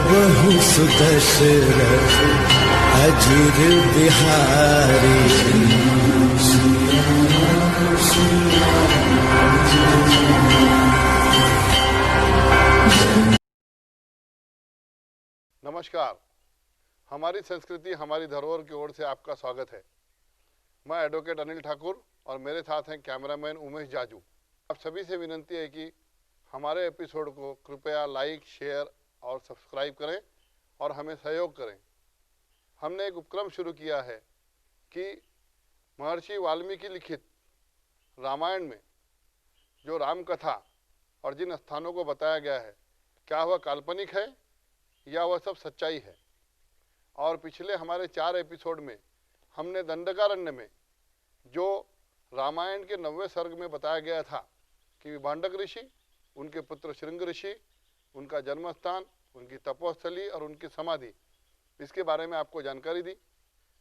प्रभु सुदशरथ अजिर बिहारी। नमस्कार। हमारी संस्कृति हमारी धरोहर की ओर से आपका स्वागत है। मैं एडवोकेट अनिल ठाकुर और मेरे साथ हैं कैमरामैन उमेश जाजू। आप सभी से विनती है कि हमारे एपिसोड को कृपया लाइक, शेयर और सब्सक्राइब करें और हमें सहयोग करें। हमने एक उपक्रम शुरू किया है कि महर्षि वाल्मीकि लिखित रामायण में जो राम कथा और जिन स्थानों को बताया गया है, क्या वह काल्पनिक है या वह सब सच्चाई है। और पिछले हमारे 4 एपिसोड में हमने दंडकारण्य में जो रामायण के 90वें सर्ग में बताया गया था कि विभांडक ऋषि, उनके पुत्र श्रृंग ऋषि, उनका जन्म स्थान, उनकी तपोस्थली और उनकी समाधि, इसके बारे में आपको जानकारी दी।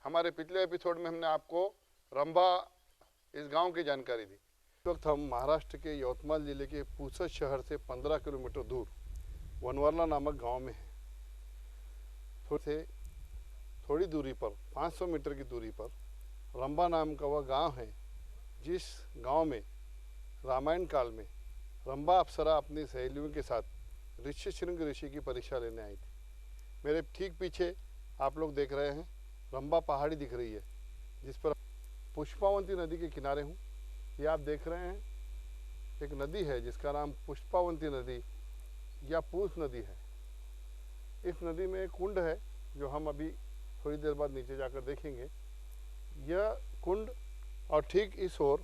हमारे पिछले एपिसोड में हमने आपको रंभा इस गांव की जानकारी दी। इस वक्त हम महाराष्ट्र के यवतमाल जिले के पुसद शहर से 15 किलोमीटर दूर वनवारला नामक गांव में है। थोड़ी दूरी पर 500 मीटर की दूरी पर रंभा नाम का वह गांव है जिस गांव में रामायण काल में रंभा अप्सरा अपनी सहेलियों के साथ ऋष्यशृंग ऋषि की परीक्षा लेने आई थी। मेरे ठीक पीछे आप लोग देख रहे हैं रंभा पहाड़ी दिख रही है जिस पर पुष्पावंती नदी के किनारे हूँ। ये आप देख रहे हैं एक नदी है जिसका नाम पुष्पावंती नदी या पूस नदी है। इस नदी में एक कुंड है जो हम अभी थोड़ी देर बाद नीचे जाकर देखेंगे। यह कुंड और ठीक इस ओर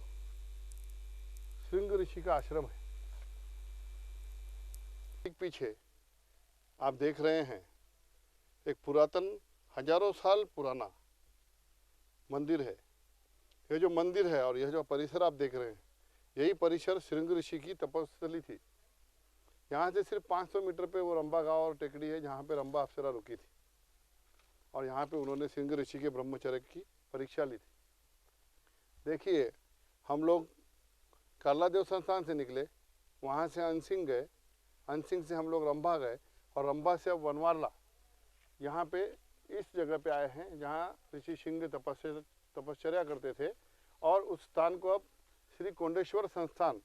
श्रृंग ऋषि का आश्रम है। ठीक पीछे आप देख रहे हैं एक पुरातन हजारों साल पुराना मंदिर है। यह जो मंदिर है और यह जो परिसर आप देख रहे हैं, यही परिसर श्रृंग ऋषि की तपस्थली थी। यहाँ से सिर्फ 500 मीटर पे वो रंभा गांव और टेकड़ी है जहाँ पे रंभा अप्सरा रुकी थी और यहाँ पे उन्होंने श्रृंग ऋषि के ब्रह्मचर्य की परीक्षा ली थी। देखिए, हम लोग कार्लादेव संस्थान से निकले, वहाँ से अनसिंह गए, अनसिंह से हम लोग रंभा गए और रंभा से अब वनवारला, यहाँ पे इस जगह पे आए हैं जहाँ ऋषि सिंह तपश्चर्या करते थे और उस स्थान को अब श्री कोंडेश्वर संस्थान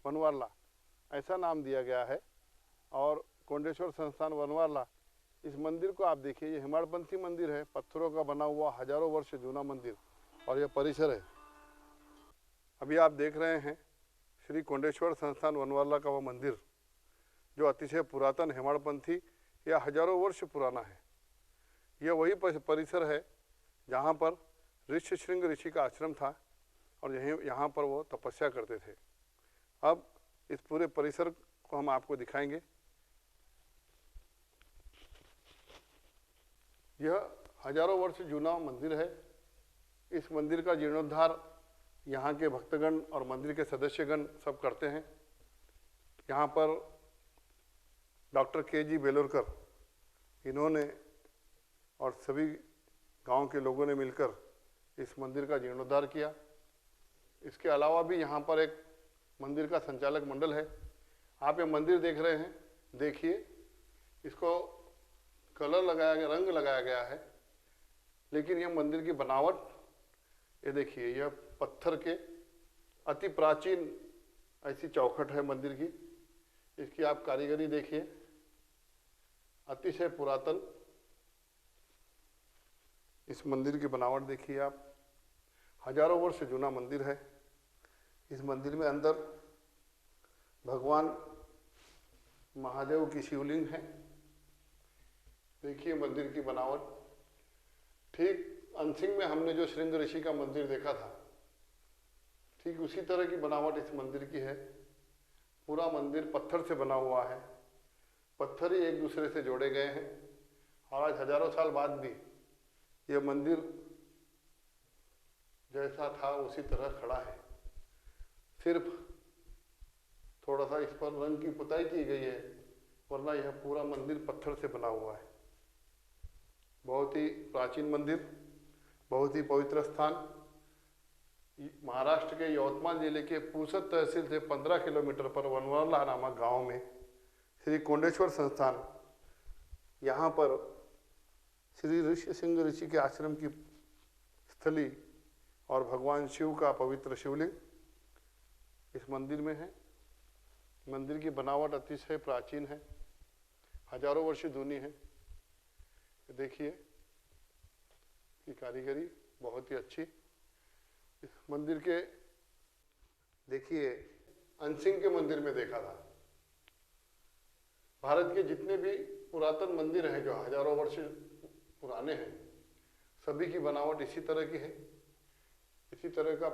वनवारला ऐसा नाम दिया गया है। और कोंडेश्वर संस्थान वनवारला, इस मंदिर को आप देखिए, ये हिमाड़पंथी मंदिर है, पत्थरों का बना हुआ हजारों वर्ष जूना मंदिर और यह परिसर है। अभी आप देख रहे हैं श्री कोंडेश्वर संस्थान वनवारला का वह मंदिर जो अतिशय पुरातन हेमाड़पंथी या हजारों वर्ष पुराना है। यह वही परिसर है जहाँ पर ऋष्यशृंग ऋषि का आश्रम था और यहाँ पर वो तपस्या करते थे। अब इस पूरे परिसर को हम आपको दिखाएंगे। यह हजारों वर्ष जूना मंदिर है। इस मंदिर का जीर्णोद्धार यहाँ के भक्तगण और मंदिर के सदस्यगण सब करते हैं। यहाँ पर डॉक्टर के.जी. बेलोरकर, इन्होंने और सभी गांव के लोगों ने मिलकर इस मंदिर का जीर्णोद्धार किया। इसके अलावा भी यहाँ पर एक मंदिर का संचालक मंडल है। आप ये मंदिर देख रहे हैं, देखिए इसको कलर लगाया गया, रंग लगाया गया है, लेकिन यह मंदिर की बनावट, ये देखिए, यह पत्थर के अति प्राचीन ऐसी चौखट है मंदिर की। इसकी आप कारीगरी देखिए, अतिशय पुरातन इस मंदिर की बनावट देखिए आप। हजारों वर्ष जूना मंदिर है। इस मंदिर में अंदर भगवान महादेव की शिवलिंग है। देखिए मंदिर की बनावट। ठीक अनसिंह में हमने जो श्रृंग ऋषि का मंदिर देखा था, ठीक उसी तरह की बनावट इस मंदिर की है। पूरा मंदिर पत्थर से बना हुआ है, पत्थर ही एक दूसरे से जोड़े गए हैं और आज हजारों साल बाद भी यह मंदिर जैसा था उसी तरह खड़ा है। सिर्फ थोड़ा सा इस पर रंग की पुताई की गई है, वरना यह पूरा मंदिर पत्थर से बना हुआ है। बहुत ही प्राचीन मंदिर, बहुत ही पवित्र स्थान। महाराष्ट्र के यवतमाल जिले के पुसद तहसील से 15 किलोमीटर पर वनवारला नामक गांव में श्री कोंडेश्वर संस्थान यहाँ पर श्री ऋष्यशृंग ऋषि के आश्रम की स्थली और भगवान शिव का पवित्र शिवलिंग इस मंदिर में है। मंदिर की बनावट अतिशय प्राचीन है, हजारों वर्ष जूनी है। देखिए कि कारीगरी बहुत ही अच्छी। इस मंदिर के देखिए अनसिंह के मंदिर में देखा था, भारत के जितने भी पुरातन मंदिर हैं जो हजारों वर्ष पुराने हैं, सभी की बनावट इसी तरह की है। इसी तरह का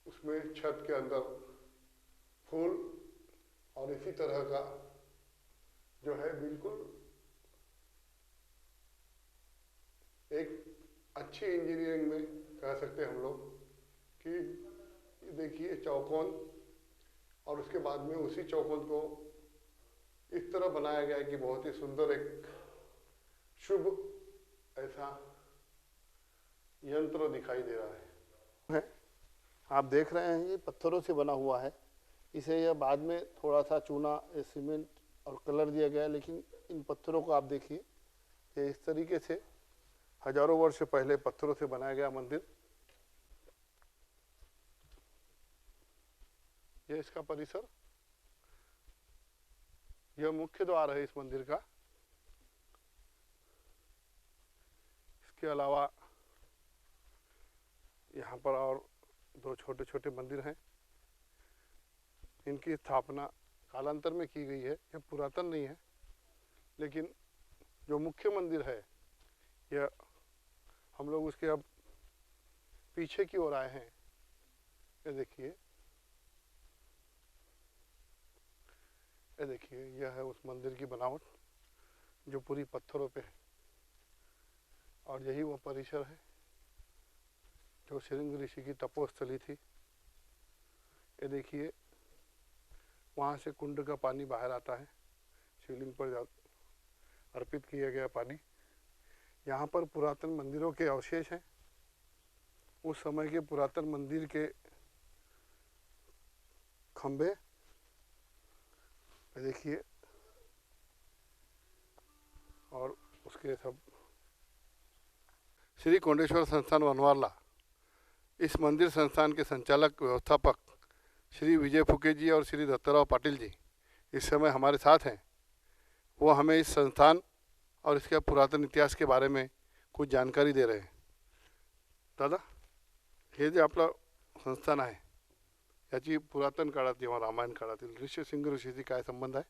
उसमें छत के अंदर फूल और इसी तरह का जो है बिल्कुल एक अच्छी इंजीनियरिंग में कह सकते हैं हम लोग कि देखिए चौकोन, और उसके बाद में उसी चौकोन को इस तरह बनाया गया है कि बहुत ही सुंदर एक शुभ ऐसा यंत्र दिखाई दे रहा है। आप देख रहे हैं ये पत्थरों से बना हुआ है। इसे यह बाद में थोड़ा सा चूना, सीमेंट और कलर दिया गया है, लेकिन इन पत्थरों को आप देखिए, ये इस तरीके से हजारों वर्ष पहले पत्थरों से बनाया गया मंदिर। यह इसका परिसर, यह मुख्य द्वार है इस मंदिर का। इसके अलावा यहाँ पर और दो छोटे छोटे मंदिर हैं। इनकी स्थापना कालांतर में की गई है, यह पुरातन नहीं है, लेकिन जो मुख्य मंदिर है यह हम लोग उसके अब पीछे की ओर आए हैं। ये देखिए, ये देखिए, यह है उस मंदिर की बनावट जो पूरी पत्थरों पे है, और यही वो परिसर है जो श्रृंग ऋषि की तपोस्थली थी। ये देखिए, वहाँ से कुंड का पानी बाहर आता है, शिवलिंग पर अर्पित किया गया पानी। यहाँ पर पुरातन मंदिरों के अवशेष हैं। उस समय के पुरातन मंदिर के खंभे देखिए, और उसके सब। श्री कोंडेश्वर संस्थान वनवाला, इस मंदिर संस्थान के संचालक व्यवस्थापक श्री विजय फुके जी और श्री दत्तराव पाटिल जी इस समय हमारे साथ हैं। वो हमें इस संस्थान और इसके पुरातन इतिहास के बारे में कुछ जानकारी दे रहे हैं। दादा, हे जे आपलं संस्थान आहे याची पुरातन काळात जेव्हा रामायण काळातील ऋष्यशृंग ऋषीशी काय संबंध आहे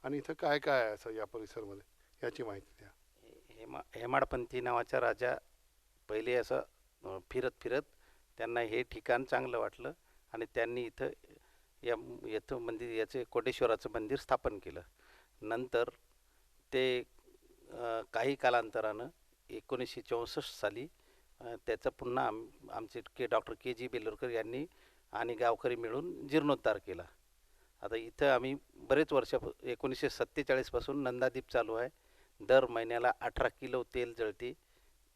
आणि इथं काय काय आहे असं या परिसरमध्ये, याची माहिती द्या। हेमाडपंथी नावाचा राजा पहिले असं फिरत फिरत त्यांना हे ठिकाण चांगलं वाटलं आणि त्यांनी इथं याचं मंदिर, याचे कोटेश्वराचं मंदिर स्थापन केलं। नंतर ते काही कालांतरानं 1964 साली त्याचं पुन्हा आमचे डॉक्टर के.जी. बेलोरकर यांनी आणि गावकरी मिळून जीर्णोद्धार केला। आता इथं आम्ही बरेच वर्ष 1947 पासून नंदादीप चालू आहे। दर महिन्याला 18 किलो तेल जळते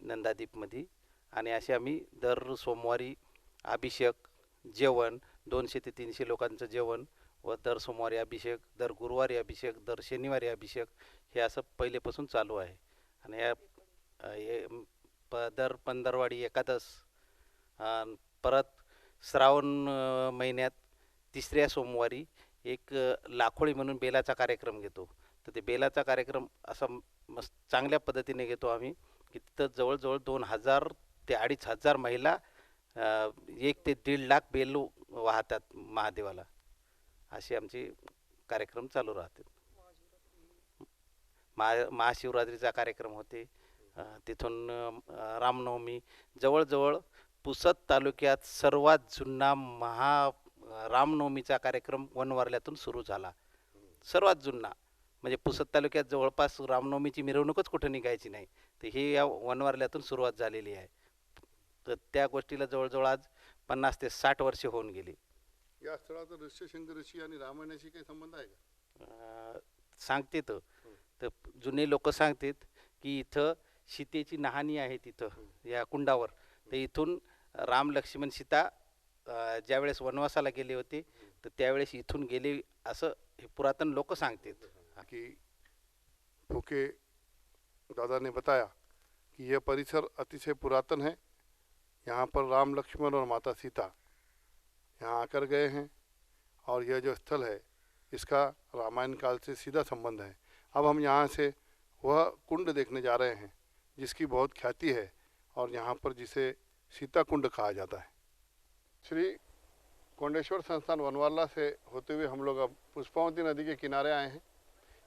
नंदादीपमध्ये, आणि असे आम्ही दर सोमवारी अभिषेक, जेवण 200 ते 300 लोकांचं जेवण, व दर सोमवारी अभिषेक, दर गुरुवारी अभिषेक, दर शनिवारी अभिषेक, हे असं पहिलेपासून चालू आहे। आणि या दर पंधरवाडी एकादश, परत श्रावण महिन्यात तिसऱ्या सोमवारी एक लाखोळी म्हणून बेलाचा कार्यक्रम घेतो। तर ते बेलाचा कार्यक्रम असा मस्त चांगल्या पद्धतीने घेतो आम्ही, की तिथं जवळजवळ 2000 ते 2500 महिला 1 ते 1.5 लाख बेल वाहतात महादेवाला। असे आमचे कार्यक्रम चालू राहतात। महाशिवरात्रीचा कार्यक्रम होते, तिथून रामनवमी। जवळजवळ पुसद तालुक्यात सर्वात जुना रामनवमीचा कार्यक्रम वनवारल्यातून सुरू झाला। सर्वात जुना म्हणजे पुसद तालुक्यात जवळपास रामनवमीची मिरवणूकच कुठं निघायची नाही, तर हे या वनवारल्यातून सुरुवात झालेली आहे। तर त्या गोष्टीला जवळजवळ आज 50 ते 60 वर्षे होऊन गेली। या स्थळाचा ऋष्यशृंग ऋषी आणि रामायणाशी काही संबंध आहे का? सांगते तर जुने लोक सांगतात की इथं सीतेची नहाणी आहे तिथं या कुंडावर। तर इथून राम, लक्ष्मण, सीता ज्यावेळेस वनवासाला गेले होते तर त्यावेळेस इथून गेले असं हे पुरातन लोक सांगतात। की फूके दादा ने बताया कि यह परिसर अतिशय पुरातन है। यहाँ पर राम लक्ष्मण और माता सीता यहाँ आकर गए हैं और यह जो स्थल है इसका रामायण काल से सीधा संबंध है। अब हम यहाँ से वह कुंड देखने जा रहे हैं जिसकी बहुत ख्याति है और यहाँ पर जिसे सीता कुंड कहा जाता है। श्री कोंडेश्वर संस्थान वनवाला से होते हुए हम लोग अब पुष्पावती नदी के किनारे आए हैं।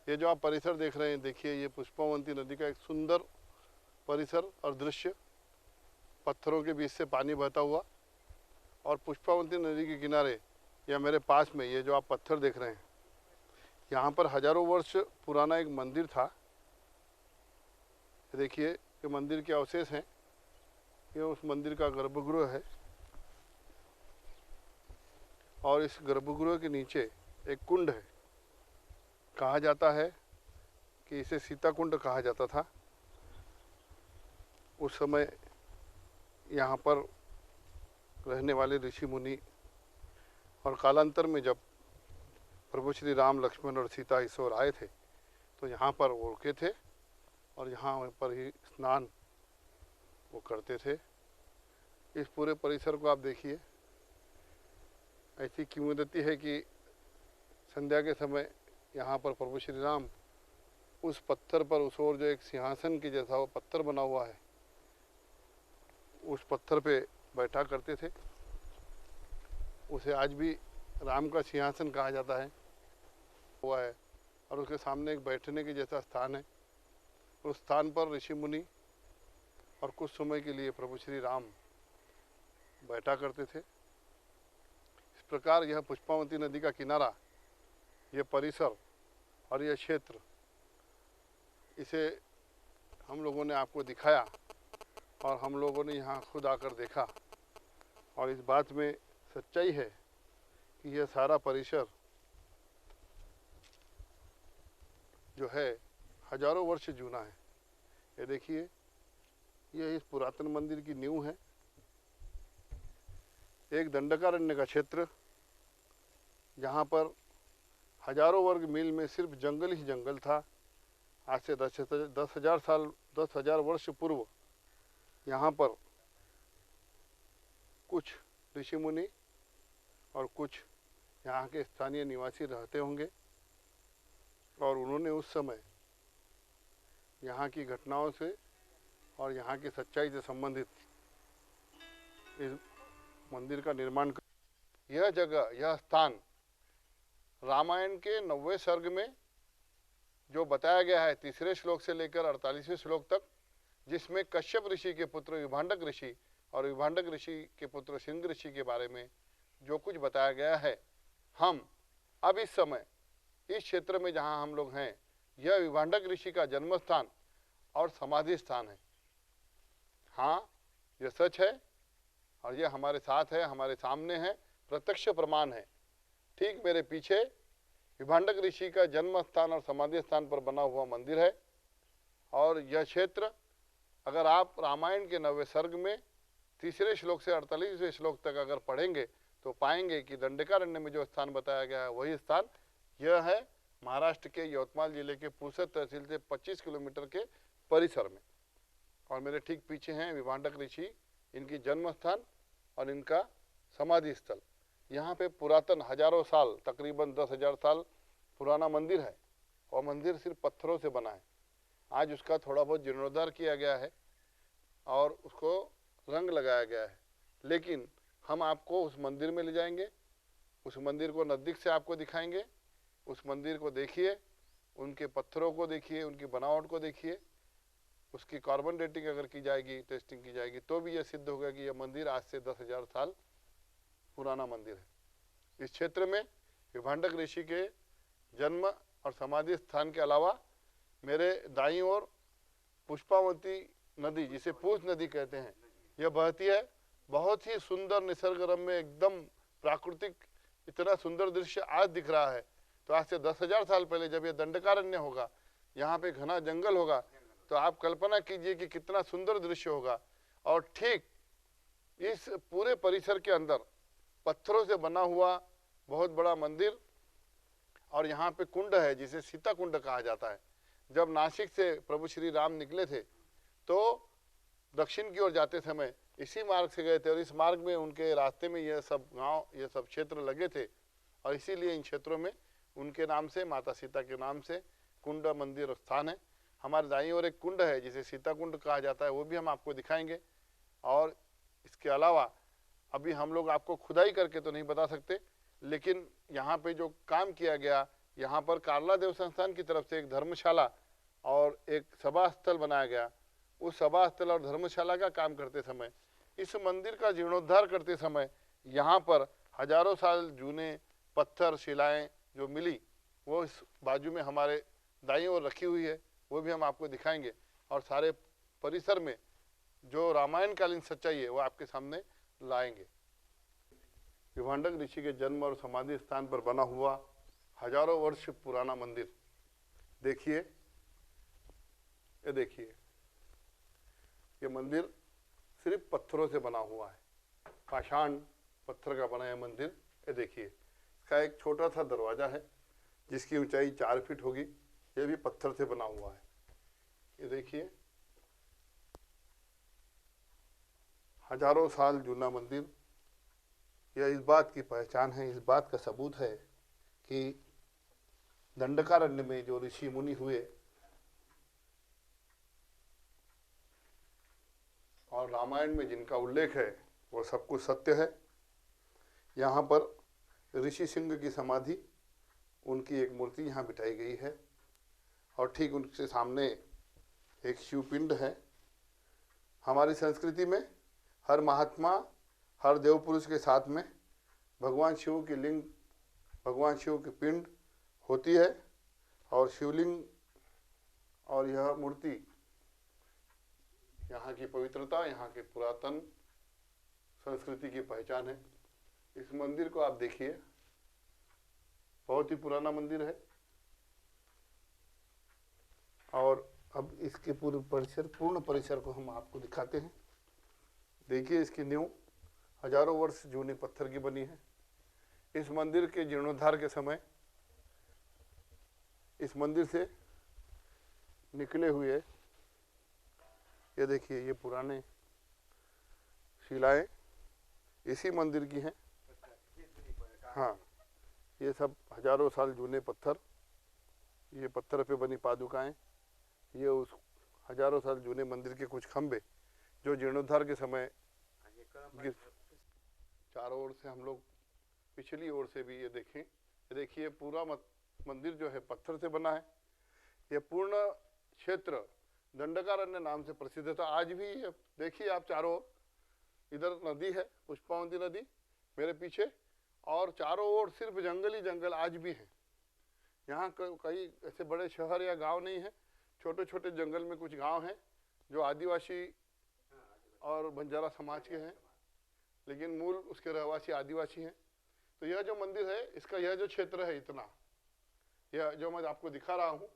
ये जो आप परिसर देख रहे हैं, देखिए ये पुष्पावती नदी का एक सुंदर परिसर और दृश्य, पत्थरों के बीच से पानी बहता हुआ। और पुष्पावती नदी के किनारे या मेरे पास में ये जो आप पत्थर देख रहे हैं, यहाँ पर हजारों वर्ष पुराना एक मंदिर था। देखिए ये मंदिर के अवशेष हैं, ये उस मंदिर का गर्भगृह है और इस गर्भगृह के नीचे एक कुंड है। कहा जाता है कि इसे सीता कुंड कहा जाता था। उस समय यहाँ पर रहने वाले ऋषि मुनि और कालांतर में जब प्रभु श्री राम लक्ष्मण और सीता इस ओर आए थे तो यहाँ पर वो रुके थे और यहाँ पर ही स्नान वो करते थे। इस पूरे परिसर को आप देखिए, ऐसी किंवदंती है कि संध्या के समय यहाँ पर प्रभु श्री राम उस पत्थर पर, उस ओर जो एक सिंहासन के जैसा वो पत्थर बना हुआ है, उस पत्थर पे बैठा करते थे। उसे आज भी राम का सिंहासन कहा जाता है हुआ है और उसके सामने एक बैठने के जैसा स्थान है। उस स्थान पर ऋषि मुनि और कुछ समय के लिए प्रभु श्री राम बैठा करते थे। इस प्रकार यह पुष्पावती नदी का किनारा, यह परिसर और यह क्षेत्र, इसे हम लोगों ने आपको दिखाया और हम लोगों ने यहाँ खुद आकर देखा और इस बात में सच्चाई है कि यह सारा परिसर जो है हजारों वर्ष जूना है। ये देखिए, यह इस पुरातन मंदिर की नींव है। एक दंडकारण्य का क्षेत्र जहाँ पर हजारों वर्ग मील में सिर्फ जंगल ही जंगल था। आज से 10,000 वर्ष पूर्व यहाँ पर कुछ ऋषि मुनि और कुछ यहाँ के स्थानीय निवासी रहते होंगे और उन्होंने उस समय यहाँ की घटनाओं से और यहाँ की सच्चाई से संबंधित इस मंदिर का निर्माण कर। यह जगह, यह स्थान रामायण के 90वें सर्ग में जो बताया गया है 3रे श्लोक से लेकर 48वें श्लोक तक, जिसमें कश्यप ऋषि के पुत्र विभांडक ऋषि और विभांडक ऋषि के पुत्र सिंह ऋषि के बारे में जो कुछ बताया गया है, हम अब इस समय इस क्षेत्र में जहाँ हम लोग हैं, यह विभांडक ऋषि का जन्म स्थान और समाधि स्थान है। हाँ, यह सच है और यह हमारे साथ है, हमारे सामने है, प्रत्यक्ष प्रमाण है। ठीक मेरे पीछे विभांडक ऋषि का जन्म स्थान और समाधि स्थान पर बना हुआ मंदिर है। और यह क्षेत्र अगर आप रामायण के 90वें सर्ग में 3रे श्लोक से 48वें श्लोक तक अगर पढ़ेंगे तो पाएंगे कि दंडकारण्य में जो स्थान बताया गया है वही स्थान यह है, महाराष्ट्र के यवतमाल जिले के पुसद तहसील से 25 किलोमीटर के परिसर में। और मेरे ठीक पीछे हैं विभांडक ऋषि, इनकी जन्म स्थान और इनका समाधि स्थल। यहाँ पे पुरातन हजारों साल, तकरीबन 10,000 साल पुराना मंदिर है और मंदिर सिर्फ पत्थरों से बना है। आज उसका थोड़ा बहुत जीर्णोद्धार किया गया है और उसको रंग लगाया गया है, लेकिन हम आपको उस मंदिर में ले जाएंगे, उस मंदिर को नज़दीक से आपको दिखाएंगे। उस मंदिर को देखिए, उनके पत्थरों को देखिए, उनकी बनावट को देखिए, उसकी कार्बन डेटिंग अगर की जाएगी, टेस्टिंग की जाएगी, तो भी यह सिद्ध होगा कि यह मंदिर आज से 10,000 साल पुराना मंदिर है। इस क्षेत्र में विभांडक ऋषि के जन्म और समाधि स्थान के अलावा मेरे दाईं ओर पुष्पावती नदी, जिसे पूछ नदी कहते हैं, यह बहती है। बहुत ही सुंदर निसर्गरम्य, एकदम प्राकृतिक, इतना सुंदर दृश्य आज दिख रहा है। तो आज से 10,000 साल पहले जब यह दंडकारण्य होगा, यहाँ पे घना जंगल होगा, तो आप कल्पना कीजिए कि कितना सुंदर दृश्य होगा। और ठीक इस पूरे परिसर के अंदर पत्थरों से बना हुआ बहुत बड़ा मंदिर और यहाँ पे कुंड है जिसे सीता कुंड कहा जाता है। जब नासिक से प्रभु श्री राम निकले थे तो दक्षिण की ओर जाते समय इसी मार्ग से गए थे, और इस मार्ग में उनके रास्ते में यह सब गांव, ये सब क्षेत्र लगे थे, और इसीलिए इन क्षेत्रों में उनके नाम से, माता सीता के नाम से कुंड मंदिर स्थान है। हमारे दाईं ओर एक कुंड है जिसे सीता कुंड कहा जाता है, वो भी हम आपको दिखाएंगे। और इसके अलावा अभी हम लोग आपको खुदाई करके तो नहीं बता सकते, लेकिन यहाँ पे जो काम किया गया, यहाँ पर कारला देव संस्थान की तरफ से एक धर्मशाला और एक सभा स्थल बनाया गया। उस सभा स्थल और धर्मशाला का काम करते समय, इस मंदिर का जीर्णोद्धार करते समय यहाँ पर हजारों साल जूने पत्थर शिलाएं जो मिली, वो इस बाजू में हमारे दाईं ओर रखी हुई है, वो भी हम आपको दिखाएंगे। और सारे परिसर में जो रामायण कालीन सच्चाई है वो आपके सामने लाएंगे। विभांडक ऋषि के जन्म और समाधि स्थान पर बना हुआ हजारों वर्ष पुराना मंदिर देखिए, ये देखिए, ये मंदिर सिर्फ पत्थरों से बना हुआ है, पाषाण पत्थर का बना है मंदिर। ये देखिए, इसका एक छोटा सा दरवाजा है जिसकी ऊंचाई 4 फीट होगी, ये भी पत्थर से बना हुआ है। ये देखिए, हजारों साल जूना मंदिर। यह इस बात की पहचान है, इस बात का सबूत है कि दंडकारण्य में जो ऋषि मुनि हुए और रामायण में जिनका उल्लेख है वो सब कुछ सत्य है। यहाँ पर ऋषि सिंह की समाधि, उनकी एक मूर्ति यहाँ बिठाई गई है, और ठीक उनके सामने एक शिवपिंड है। हमारी संस्कृति में हर महात्मा, हर देव पुरुष के साथ में भगवान शिव की लिंग, भगवान शिव की पिंड होती है, और शिवलिंग और यह मूर्ति यहाँ की पवित्रता, यहाँ की पुरातन संस्कृति की पहचान है। इस मंदिर को आप देखिए, बहुत ही पुराना मंदिर है। और अब इसके पूर्ण परिसर को हम आपको दिखाते हैं। देखिए, इसकी नींव हजारों वर्ष जूनी पत्थर की बनी है। इस मंदिर के जीर्णोद्धार के समय इस मंदिर से निकले हुए, ये देखिए, ये पुराने शिलाएं इसी मंदिर की हैं। हाँ, ये सब हजारों साल जूने पत्थर, ये पत्थर पे बनी पादुकाएं, ये उस हजारों साल जूने मंदिर के कुछ खंबे जो जीर्णोद्धार के समय चारों ओर से हम लोग पिछली ओर से भी ये देखें, ये देखिए, पूरा मंदिर जो है पत्थर से बना है। ये पूर्ण क्षेत्र दंडकारण्य नाम से प्रसिद्ध था। आज भी देखिए आप चारों ओर, इधर नदी है पुष्पावती नदी मेरे पीछे, और चारों ओर सिर्फ जंगल ही जंगल आज भी है। यहाँ कई ऐसे बड़े शहर या गांव नहीं है, छोटे छोटे जंगल में कुछ गांव हैं जो आदिवासी और बंजारा समाज के हैं, लेकिन मूल उसके रहवासी आदिवासी हैं। तो यह जो मंदिर है, इसका यह जो क्षेत्र है, इतना, यह जो मैं आपको दिखा रहा हूँ,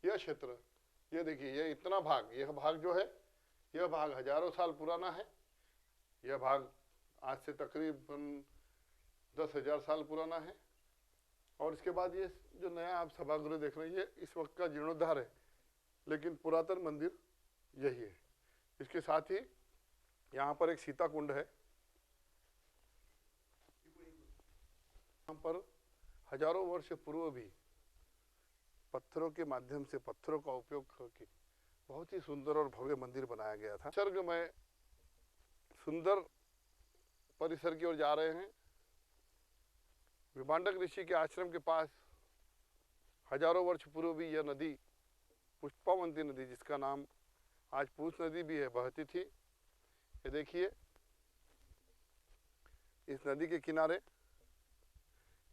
यह क्षेत्र, ये देखिए, यह इतना भाग, यह भाग जो है, यह भाग हजारों साल पुराना है। यह भाग आज से तकरीबन 10,000 साल पुराना है। और इसके बाद ये जो नया आप सभागृह देख रहे हैं, ये इस वक्त का जीर्णोद्धार है, लेकिन पुरातन मंदिर यही है। इसके साथ ही यहाँ पर एक सीता कुंड है। यहाँ पर हजारों वर्ष पूर्व भी पत्थरों के माध्यम से, पत्थरों का उपयोग करके बहुत ही सुंदर और भव्य मंदिर बनाया गया था। स्वर्ग में सुंदर परिसर की ओर जा रहे हैं। विभांडक ऋषि के आश्रम के पास हजारों वर्ष पूर्व भी यह नदी, पुष्पावंती नदी, जिसका नाम आज पूछ नदी भी है, बहती थी। ये देखिए, इस नदी के किनारे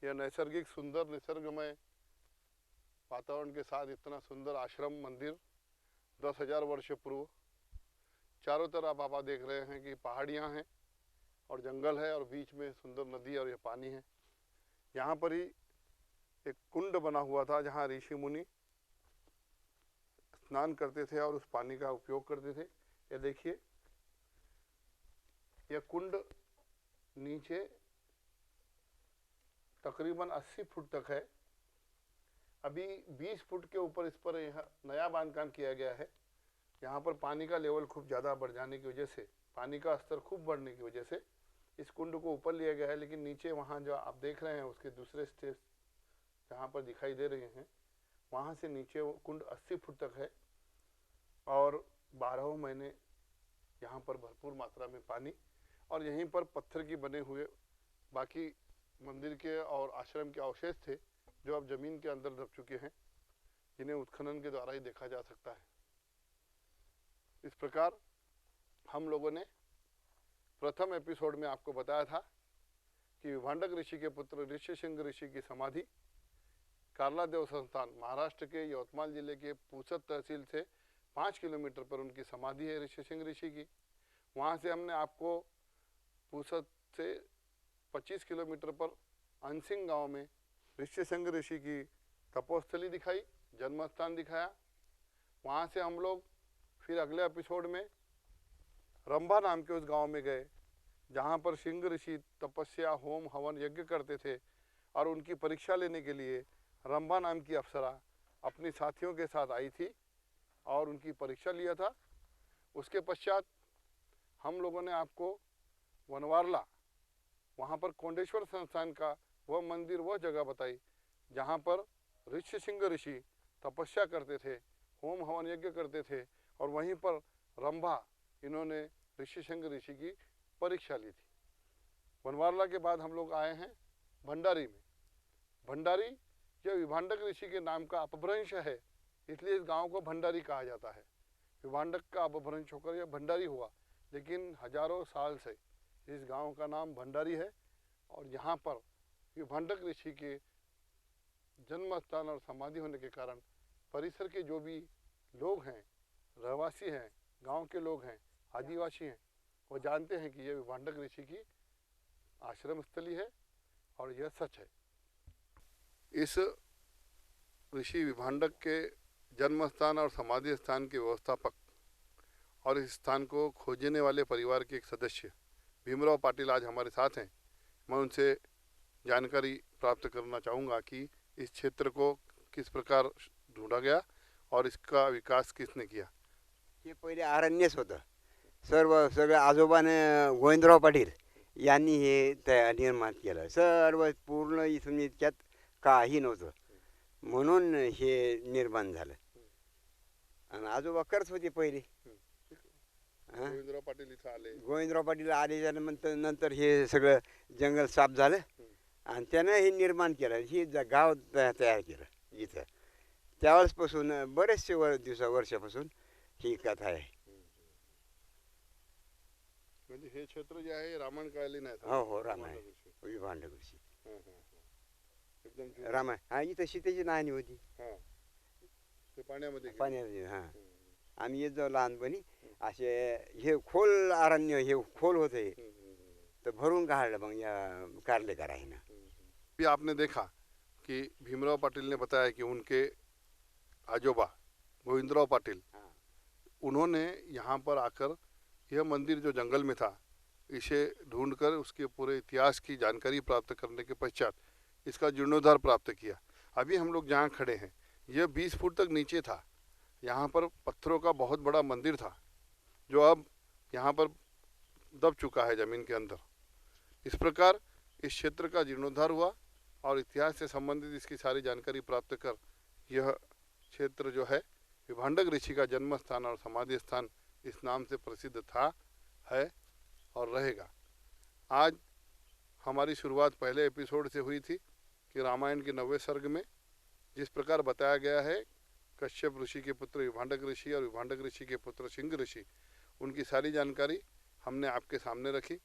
यह नैसर्गिक सुंदर निसर्गमय वातावरण के साथ इतना सुंदर आश्रम मंदिर 10,000 वर्ष पूर्व। चारों तरफ आप देख रहे हैं कि पहाड़ियां हैं और जंगल है, और बीच में सुंदर नदी और ये पानी है। यहाँ पर ही एक कुंड बना हुआ था जहाँ ऋषि मुनि स्नान करते थे और उस पानी का उपयोग करते थे। ये देखिए, यह कुंड नीचे तकरीबन 80 फुट तक है। अभी 20 फुट के ऊपर इस पर यह नया बांधकाम किया गया है। यहाँ पर पानी का लेवल खूब ज़्यादा बढ़ जाने की वजह से, पानी का स्तर खूब बढ़ने की वजह से इस कुंड को ऊपर लिया गया है। लेकिन नीचे वहाँ जो आप देख रहे हैं उसके दूसरे स्टेज जहाँ पर दिखाई दे रहे हैं, वहाँ से नीचे वो कुंड 80 फुट तक है और 12 महीने यहाँ पर भरपूर मात्रा में पानी, और यहीं पर पत्थर की बने हुए बाकी मंदिर के और आश्रम के अवशेष थे जो अब जमीन के अंदर दब चुके हैं, जिन्हें उत्खनन के द्वारा ही देखा जा सकता है। इस प्रकार हम लोगों ने प्रथम एपिसोड में आपको बताया था कि विभांडक ऋषि के पुत्र ऋष्यशृंग ऋषि की समाधि कार्लादेव संस्थान, महाराष्ट्र के यवतमाल जिले के पूसद तहसील से 5 किलोमीटर पर उनकी समाधि है ऋष्यशृंग ऋषि की। वहाँ से हमने आपको पूसद से 25 किलोमीटर पर अनसिंग गांव में ऋष्यशृंग ऋषि की तपोस्थली दिखाई, जन्म स्थान दिखाया। वहाँ से हम लोग फिर अगले एपिसोड में रंभा नाम के उस गांव में गए जहाँ पर सिंह ऋषि तपस्या, होम, हवन, यज्ञ करते थे, और उनकी परीक्षा लेने के लिए रंभा नाम की अप्सरा अपनी साथियों के साथ आई थी और उनकी परीक्षा लिया था। उसके पश्चात हम लोगों ने आपको वनवारला, वहाँ पर कोंडेश्वर संस्थान का वह मंदिर, वह जगह बताई जहाँ पर ऋष्यशृंग ऋषि तपस्या करते थे, होम हवन यज्ञ करते थे, और वहीं पर रंभा इन्होंने ऋष्यशृंग ऋषि की परीक्षा ली थी। वनवारला के बाद हम लोग आए हैं भंडारी में। भंडारी यह विभांडक ऋषि के नाम का अपभ्रंश है, इसलिए इस गांव को भंडारी कहा जाता है। विभांडक का अपभ्रंश होकर यह भंडारी हुआ, लेकिन हजारों साल से इस गांव का नाम भंडारी है। और यहाँ पर विभांडक ऋषि के जन्म स्थान और समाधि होने के कारण परिसर के जो भी लोग हैं, रहवासी हैं, गांव के लोग हैं, आदिवासी हैं, वो जानते हैं कि यह विभांडक ऋषि की आश्रम स्थली है और यह सच है। इस ऋषि विभांडक के जन्म स्थान और समाधि स्थान के व्यवस्थापक और इस स्थान को खोजने वाले परिवार के एक सदस्य भीमराव पाटिल आज हमारे साथ हैं। मैं उनसे जानकारी प्राप्त करना चाहूँगा कि इस क्षेत्र को किस प्रकार ढूंढा गया और इसका विकास किसने किया। हे पहिले अरण्यच होतं सगळं आजोबाने गोविंदराव पाटील यांनी हे निर्माण केलं. सर्व पूर्ण इथून इतक्यात काही नव्हतं म्हणून हे निर्माण झालं. आणि आजोबा करत होते पहिले. गोविंदराव पाटील इथं आले. गोविंदराव पाटील आल्यानंतर नंतर हे सगळं जंगल साफ झालं आणि त्यानं हे निर्माण केलं. हे गाव तयार केलं इथं. त्यावेळेसपासून बरेचसे वर्षापासून ही कथा आहे. म्हणजे हे क्षेत्र जे आहे रामायण कालीन आहे. हो हो रामायण विभांडक ऋषी एकदम रामायण. हा इथं सीतेची नाणी होती ते पाण्यामध्ये पाण्यामध्ये. हां आम्ही येत जाऊ लहानपणी. असे हे खोल अरण्य हे खोल होते तर भरून काढलं मग या कारलेकर आहे ना. भी आपने देखा कि भीमराव पाटिल ने बताया कि उनके आजोबा गोविंदराव पाटिल, उन्होंने यहाँ पर आकर यह मंदिर जो जंगल में था इसे ढूंढकर उसके पूरे इतिहास की जानकारी प्राप्त करने के पश्चात इसका जीर्णोद्धार प्राप्त किया. अभी हम लोग जहाँ खड़े हैं यह 20 फुट तक नीचे था. यहाँ पर पत्थरों का बहुत बड़ा मंदिर था जो अब यहाँ पर दब चुका है जमीन के अंदर. इस प्रकार इस क्षेत्र का जीर्णोद्धार हुआ और इतिहास से संबंधित इसकी सारी जानकारी प्राप्त कर यह क्षेत्र जो है विभांडक ऋषि का जन्म स्थान और समाधि स्थान इस नाम से प्रसिद्ध था, है और रहेगा. आज हमारी शुरुआत पहले एपिसोड से हुई थी कि रामायण के 90वें सर्ग में जिस प्रकार बताया गया है कश्यप ऋषि के पुत्र विभांडक ऋषि और विभांडक ऋषि के पुत्र सिंह ऋषि, उनकी सारी जानकारी हमने आपके सामने रखी.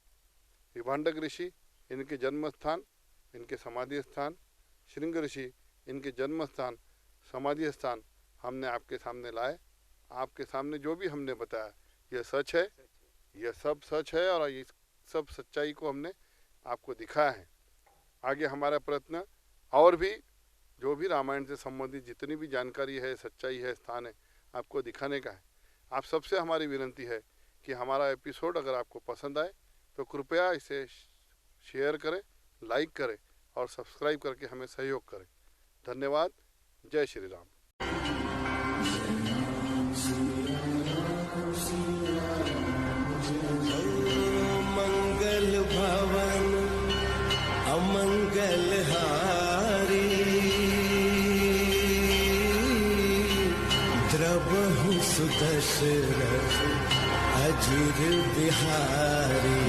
विभांडक ऋषि इनके जन्म स्थान, इनके समाधि स्थान, सिंह ऋषि इनके जन्म स्थान, समाधि स्थान हमने आपके सामने लाए. आपके सामने जो भी हमने बताया यह सच है, यह सब सच है और इस सब सच्चाई को हमने आपको दिखाया है. आगे हमारा प्रयत्न और भी जो भी रामायण से संबंधित जितनी भी जानकारी है, सच्चाई है, स्थान है, आपको दिखाने का है. आप सबसे हमारी विनती है कि हमारा एपिसोड अगर आपको पसंद आए तो कृपया इसे शेयर करें, लाइक करें और सब्सक्राइब करके हमें सहयोग करें. धन्यवाद. जय श्री राम। मंगल भवन अमंगल हारी, द्रवहु सुदशरथ अजिर बिहारी।